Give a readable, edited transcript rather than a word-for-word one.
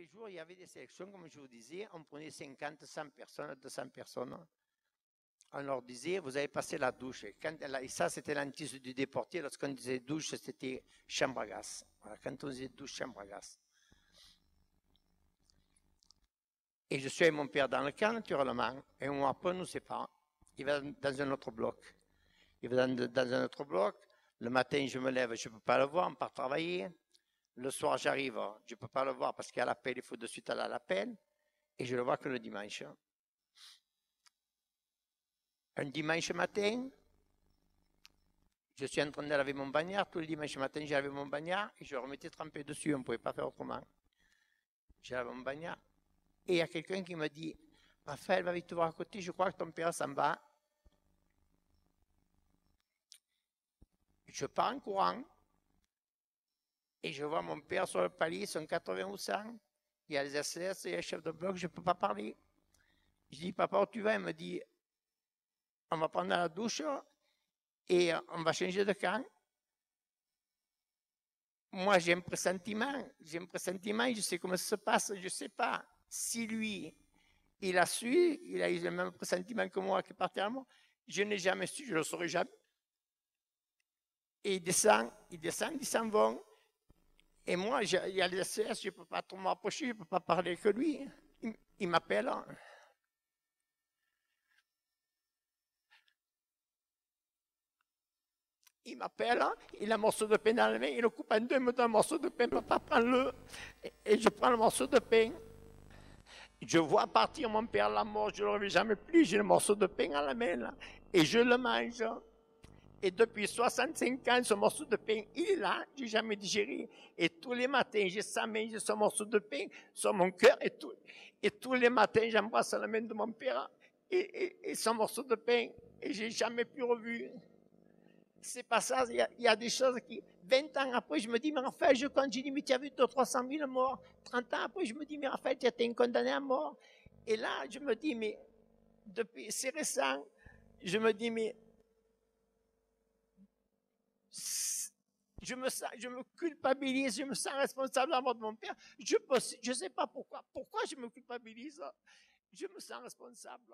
les jours, il y avait des sélections, comme je vous disais, on prenait 50, 100 personnes, 200 personnes. On leur disait, vous avez passé la douche. Et ça, c'était l'antise du déporté. Lorsqu'on disait douche, c'était chambre à gaz. Voilà, quand on disait douche, chambre à gaz. Et je suis avec mon père dans le camp, naturellement. Et un mois après, on nous sépare. Il va dans un autre bloc. Il va dans un autre bloc. Le matin, je me lève, je ne peux pas le voir, on part travailler. Le soir, j'arrive, je ne peux pas le voir parce qu'il y a l'appel, il faut de suite aller à l'appel. Et je le vois que le dimanche. Un dimanche matin, je suis en train de laver mon bagnard. Tous les dimanches matin, j'ai lavé mon bagnard et je le remettais trempé dessus. On ne pouvait pas faire autrement. J'ai lavé mon bagnard. Et il y a quelqu'un qui me dit, Raphaël, va vite te voir à côté, je crois que ton père s'en va. Je pars en courant et je vois mon père sur le palier, son 80 ou 100. Il y a les SS, il y a le chef de bloc, je ne peux pas parler. Je dis, papa, où tu vas? Il me dit, on va prendre la douche et on va changer de camp. Moi, j'ai un pressentiment, je sais comment ça se passe, je ne sais pas si lui, il a su, il a eu le même pressentiment que moi qui partait à moi. Je n'ai jamais su, je ne le saurais jamais. Et ils s'en vont. Et moi, il y a les SS, je ne peux pas trop m'approcher, je ne peux pas parler que lui. Il m'appelle. Il m'appelle, il a un morceau de pain dans la main, il le coupe en deux, il me donne un morceau de pain, papa, prends-le. Et je prends le morceau de pain. Je vois partir mon père à la mort, je ne le reviens jamais plus, j'ai le morceau de pain à la main, là, et je le mange. Et depuis 65 ans, ce morceau de pain, il est là, je n'ai jamais digéré. Et tous les matins, j'ai sa main, j'ai ce morceau de pain sur mon cœur, et tous les matins, j'embrasse la main de mon père, et son morceau de pain, et je n'ai jamais plus revu. C'est pas ça, il y a des choses qui, 20 ans après, je me dis, mais Raphaël, je continue, mais tu as vu 300 000 morts. 30 ans après, je me dis, mais Raphaël, tu as été condamné à mort. Et là, je me dis, mais depuis, c'est récent, je me dis, mais je me culpabilise, je me sens responsable de la mort de mon père. Je ne sais pas pourquoi. Pourquoi je me culpabilise? Je me sens responsable.